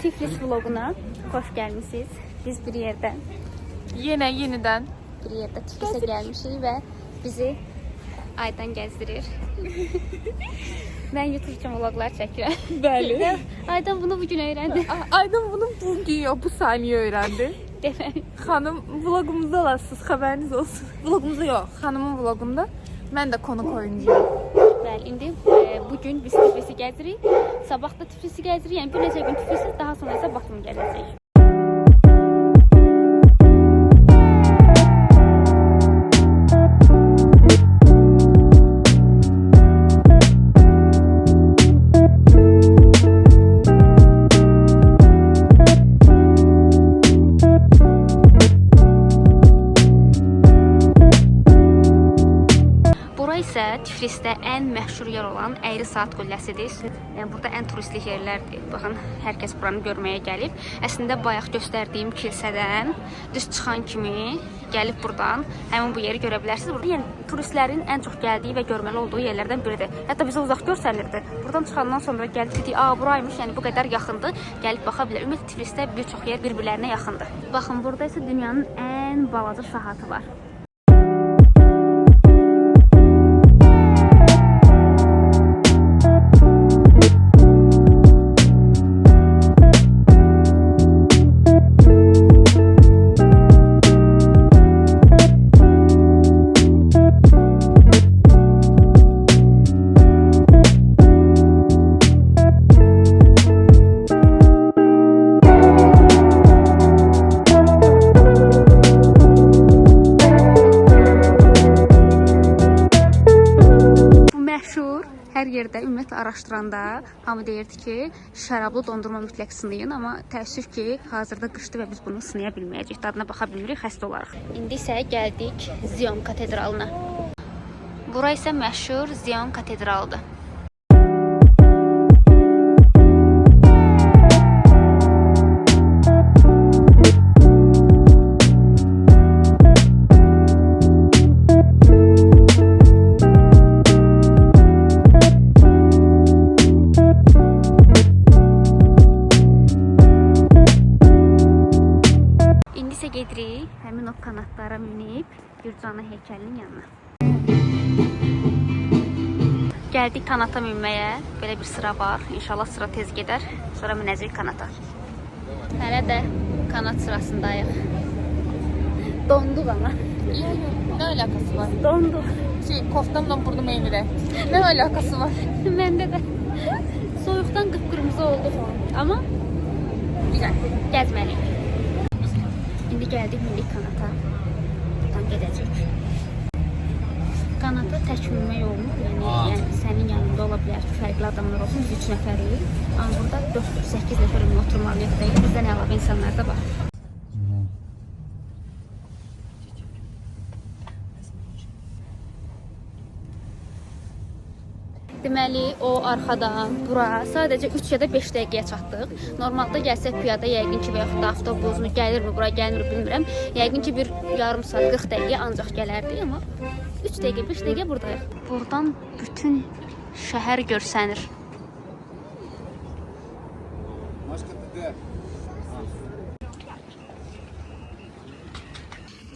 Tiflis vloguna hoş gelmişsiniz. Biz bir yerden Yeniden bir yerde Tiflis'e gelmişiz ve bizi Aydan gezdirir. Ben YouTube'da vloglar çekiyorum. Bəli. Aydan bunu bugün öğrendi. Aydan bunu bu saniye öğrendi. Demek. Xanım vlogumuzu alasınız, xəbəriniz olsun. Vlogumuzu yox, xanımın vlogunda mən də konuk oynayacağım. Bəli, indi bugün biz Tiflis'i gezdiririk. Sabah da Tiflis'i gezdiririk. Yəni bir neçə gün Tiflis'i, daha sonra isə Batımı gəzəcəyik. Tiflisdə ən məşhur yer olan Əyri Saat Qülləsidir. Yəni burada ən turistlik yerlərdir. Baxın, hər kəs buranı görməyə gəlib. Əslində bayaq göstərdiyim kilsədən düz çıxan kimi gəlib buradan həmin bu yeri görə bilərsiniz. Burada yəni turistlərin ən çox gəldiyi və görməli olduğu yerlərdən biridir. Hətta bizə uzaq göstərilirdi. Buradan çıxandan sonra gəlib dedik, buraymış, yəni bu qədər yaxındır. Gəlib baxa bilər. Ümumiyyətlə Tiflisdə bir çox yer bir-birlərinə yaxındır. Baxın, burada isə dünyanın ən balaca saatı var. Hər yerdə ümumiyyətlə araşdıranda hamı deyirdi ki, şərablı dondurma mütləq sınayın, amma təəssüf ki, hazırda qışdır və biz bunu sınaya bilməyəcəyik. Dadına baxa bilmirik, xəstə olarıq. İndi isə gəldik Zion katedralına. Bura isə məşhur Zion katedralıdır. Gedirik, həmin o kanatlara minib Gürcana heykəlinin yanına. Gəldik kanata minməyə. Belə bir sıra var. İnşallah sıra tez gedər. Sonra minəcəyik kanata. Hələ də kanat sırasındayıq. Donduq ama. Nə alakası var? Donduq. Koftamla burnum emirə. Nə alakası var? Məndə də. Soyuqdan qıpqırmızı olduq. Amma güzel. Gəzməliyik. İndi gəldik milli kanata. Buradan gedəcək. Kanata tək minmək olmur. Yəni sənin yanında ola bilər ki, fərqli adamlar olsun. Biz 3 nəfərik. Amma burada 4-8 nəfər oturmalıyıq deyil. Bizdən əlavə insanlar da var. Deməli, o arxadan bura sadəcə 3 ya da 5 dəqiqəyə çatdıq. Normalda gəlsək piyada yəqin ki, və yaxud da avtobusunu gəlirmi, bura gəlmir bilmirəm. Yəqin ki, bir yarım saat, 40 dəqiqə ancaq gələrdi, amma 3 dəqiqə, 5 dəqiqə buradayıq. Buradan bütün şəhər görsənir.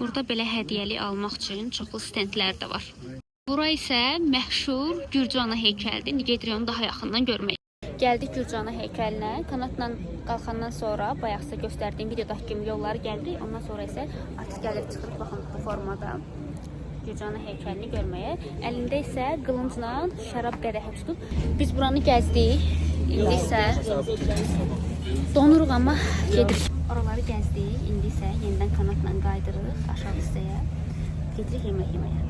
Burada belə hədiyyəlik almaq üçün çoxlu stendlər də var. Bura isə məşhur Gürcana heykəlidir. İndi gedirik onu daha yaxından görmək. Gəldik Gürcana heykəlinə. Kanatla qalxandan sonra bayaqsa göstərdiyim videodakı kimi yolları gəldik. Ondan sonra isə artıq gəlib çıxırıq, baxın bu formada Gürcana heykəlini görməyə. Əlində isə qılıncla şərab qədəhi tutub. Biz buranı gəzdik. İndi isə donuruq, amma gedirik. Oraları gəzdik. İndi isə yenidən kanatla qaydırırıq aşağı hissəyə. Gedirik yemək yeməyə.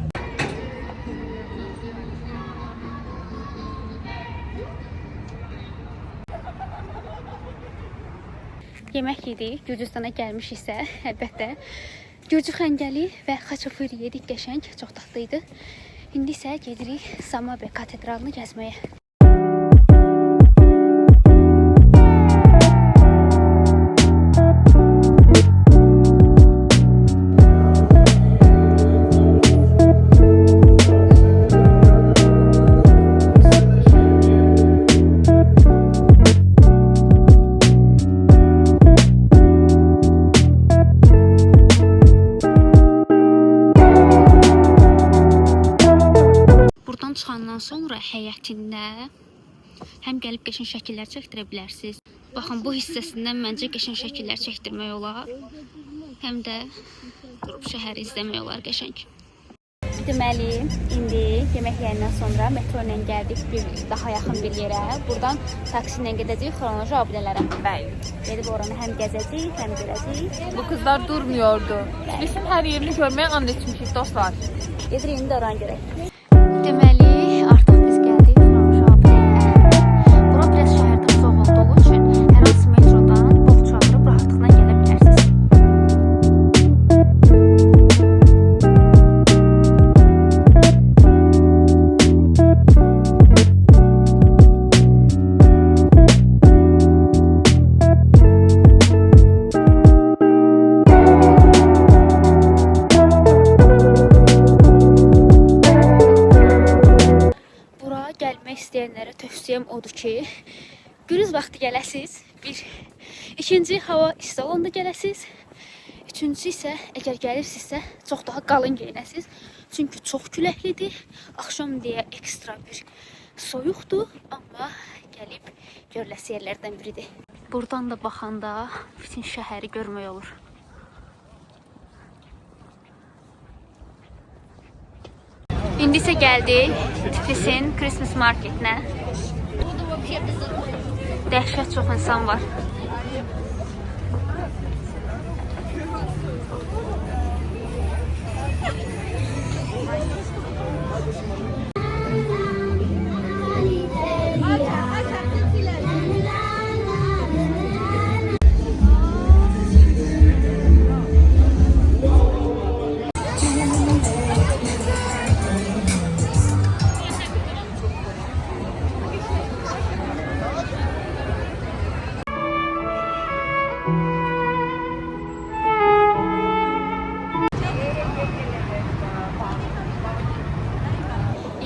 Yemək yedik. Gürcüstana gəlmişiksə, əlbəttə Gürcü xəngəli və xaçapuri yedik, qəşəng, çox tatlı idi. İndi isə gedirik Samabe katedralını gəzməyə. sonra həyətində həm gəlib qəşəng şəkillər çəkdirə bilərsiniz. Baxın, bu hissəsindən məncə qəşəng şəkillər çəkdirmək olar. Həm də durub şəhəri izləmək olar qəşəng. Deməli, indi yemək yeyəndən sonra metro ilə gəldik daha yaxın bir yerə. Buradan taksi ilə gedəcəyik xronoloji abidələrə. Bəli. Gedib oranı həm gəzəcəyik, həm görəcəyik. Bu kızlar durmuyordu. Bizim her yerini görmeye and etmişik dostlar. Gedirik indi oranı görək. Deməli, artıq biz gəldik xronoloji abidəyə. Bura biraz şəhərdən uzaq olduğu üçün hər hansı metrodan box çağırıb rahatlıqla gələ bilərsiniz. Gəlmək istəyənlərə tövsiyəm odur ki, gündüz vaxtı gələsiniz. İkinci, hava isti olanda gələsiniz. Üçüncüsü isə, əgər gəlirsinizsə, çox daha qalın geyinəsiniz. Çünki çox küləklidir. Axşam deyə ekstra bir soyuqdur, amma gəlib görüləsi yerlərdən biridir. Buradan da baxanda bütün şəhəri görmək olur. İndi isə gəldik Tiflisin Christmas marketinə. Dəhşət çox insan var.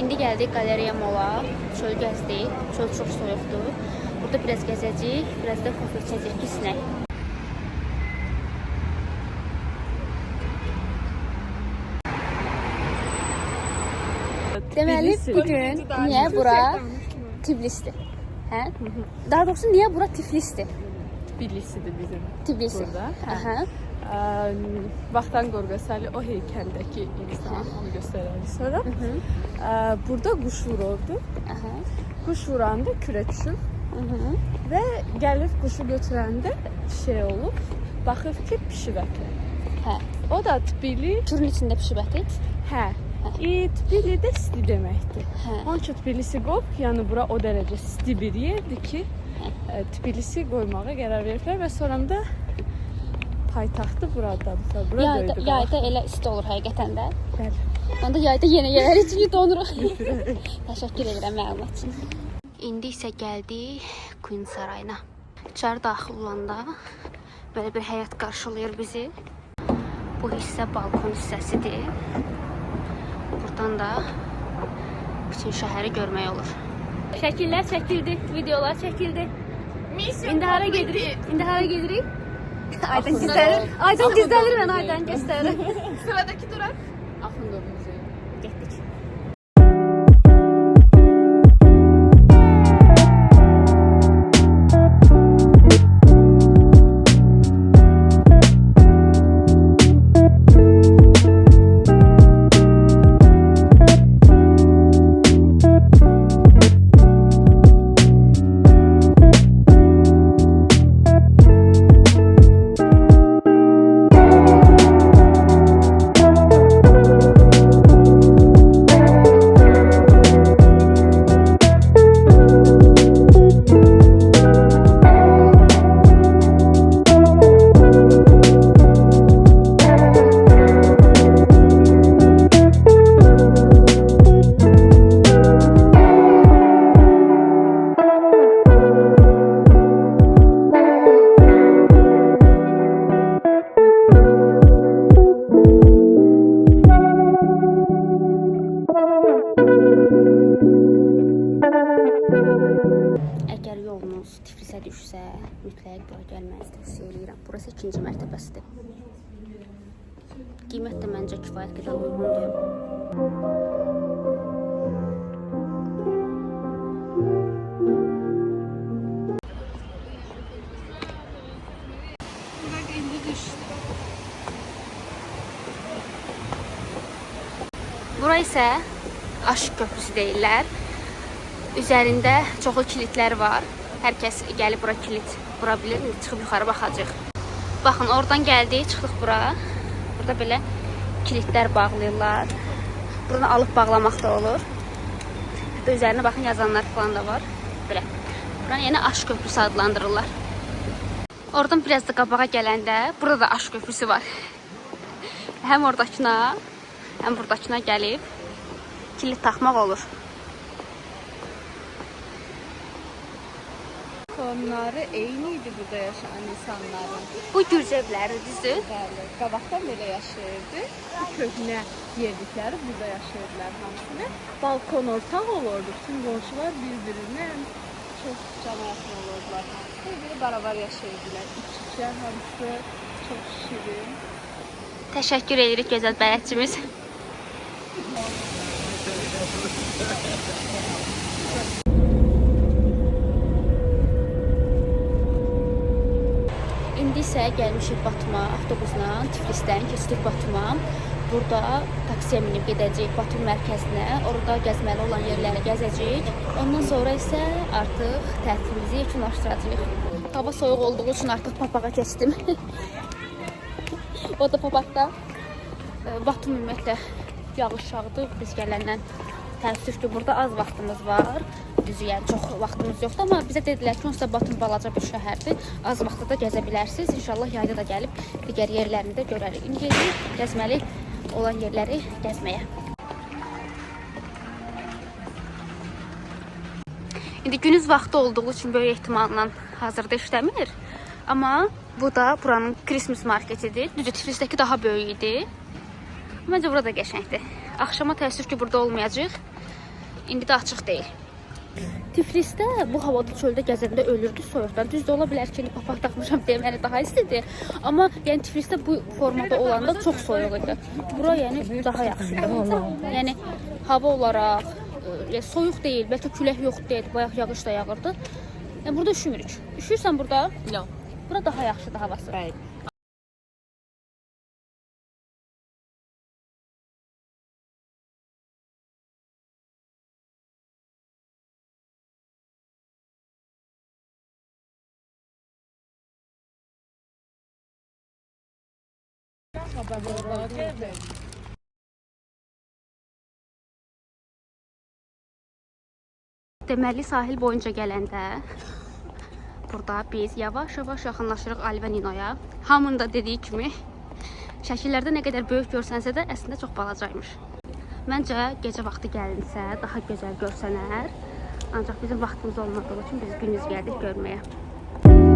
İndi gəldik Galeriya Mola, çöl gəzdik, çöl çox soyuqdur. Burada biraz gəzəcəyik, biraz da kofe içəcəyik, isinək. Deməli, bugün niyə bura Tiflisdir? Hə? Daha doğrusu niyə bura Tiflisdir? Tbilisi'dir bizim. Tbilisi. Burada. Aha. Vahtan Gorgasali o heykeldeki insan, onu göstereyim sonra. Burada kuş vururdu. Aha. Kuş vuranda küre düşüp ve gelip kuşu götürende şey olup bakıp ki pişib eti. Hə. O da Tbili. Turun içində pişib eti. Hə. Tbili de sti deməkdir. Hə. Onun üçün Tbilisi qoyub, yəni bura o dərəcə sti bir yerdir ki, Tbilisi qoymağa qərar veriblər və sonra da paytaxtı buradadır. Burada Yayda elə isti olur həqiqətən də. Bəli. Onda yayda yenə yerləri üçün donuruq. Təşəkkür edirəm məlumat üçün. İndi isə gəldik Queen Sarayına. İçəri daxil olanda belə bir həyat qarşılayır bizi. Bu hissə balkon hissəsidir. Buradan da bütün şəhəri görmək olur. Şəkillər çəkildi, videolar çəkildi. İndi hara gedirik? İndi hara gedirik? Aydan göstərir. Aydan gizləlir mən Aydan göstərir. Sıradaki durak Afundor Müzeyi. Getdik. Əgər yolunuz Tiflisə düşsə, mütləq bura gəlmənizi tövsiyə edirəm. Burası 2-ci mərtəbəsidir. Qiymət də məncə kifayət qədər uyğundur. Bura isə Aşıq Köprüsü deyirlər. Üzərində çoxlu kilitlər var. Hər kəs gəlib bura kilit vura bilir. Çıxıb yuxarı baxacaq. Baxın, oradan gəldik, çıxdıq bura. Burada belə kilitlər bağlayırlar. Buradan alıb bağlamaq da olur. Hətta üzərinə baxın, yazanlar falan da var. Belə. Buranı yəni Aşıq Köprüsü adlandırırlar. Oradan biraz da qabağa gələndə burada da Aşıq Köprüsü var. Həm oradakına, həm buradakına gəlib kilit taxmaq olur. Onları eyni idi burada yaşayan insanların. Bu Gürcü evləri, düzdür? Bəli, qabaqdan belə yaşayırdı. Bu köhnə yerlikləri burada yaşayırdılar hamısını. Balkon ortaq olurdu. Bütün qonşular bir-birindən çox cana yaxın olurdular. Bir beraber yaşayırdılar. İç-içə hamısı çox şirin. Təşəkkür edirik gözəl bələdçimiz. İndi isə gəlmişik Batuma avtobusla, Tiflisdən keçdik Batuma. Burada taksiyə minib gedəcəyik Batum mərkəzinə. Orada gəzməli olan yerləri gəzəcəyik. Ondan sonra isə artıq tətilimizi yekunlaşdıracağıq. Hava soyuq olduğu üçün artıq papağa keçdim. O da papaqda. Batum ümumiyyətlə yağış yağdı biz gələndən. Təəssüf ki, burada az vaxtımız var. Düzü, yəni çox vaxtımız yoxdur, amma bizə dedilər ki, onsuz da Batum balaca bir şəhərdir. Az vaxtda da gəzə bilərsiniz. İnşallah yayda da gəlib digər yerlərini də görərik. İndi gedirik gəzməli olan yerləri gəzməyə. İndi günüz vaxtı olduğu üçün böyük ehtimalla hazırda işləmir. Amma bu da buranın Christmas marketidir. Düzü Tiflisdəki daha böyük idi. Məncə burada qəşəngdir. Axşama təəssüf ki, burada olmayacaq. İndi də açıq deyil. Tiflisdə bu havada çöldə gəzəndə ölürdü soyuqdan. Düzdür, ola bilər ki, papaq taxmışam deyə məni daha istidir. Amma yəni Tiflisdə bu formada olanda çox soyuq idi. Bura yəni daha yaxşıdır. Yəni hava olaraq soyuq deyil, bəlkə külək yox deyil, bayaq yağış da yağırdı. Yəni burada üşümürük. Üşürsən burada? Yox. Bura daha yaxşıdır havası. Bəli. Deməli sahil boyunca gələndə burada biz yavaş-yavaş yaxınlaşırıq Ali və Ninoya. Hamının da dediyi kimi şəkillərdə nə qədər böyük görsənsə də əslində çox balacaymış. Məncə gecə vaxtı gəlinsə daha gözəl görsənər. Ancaq bizim vaxtımız olmadığı üçün biz gündüz gəldik görməyə.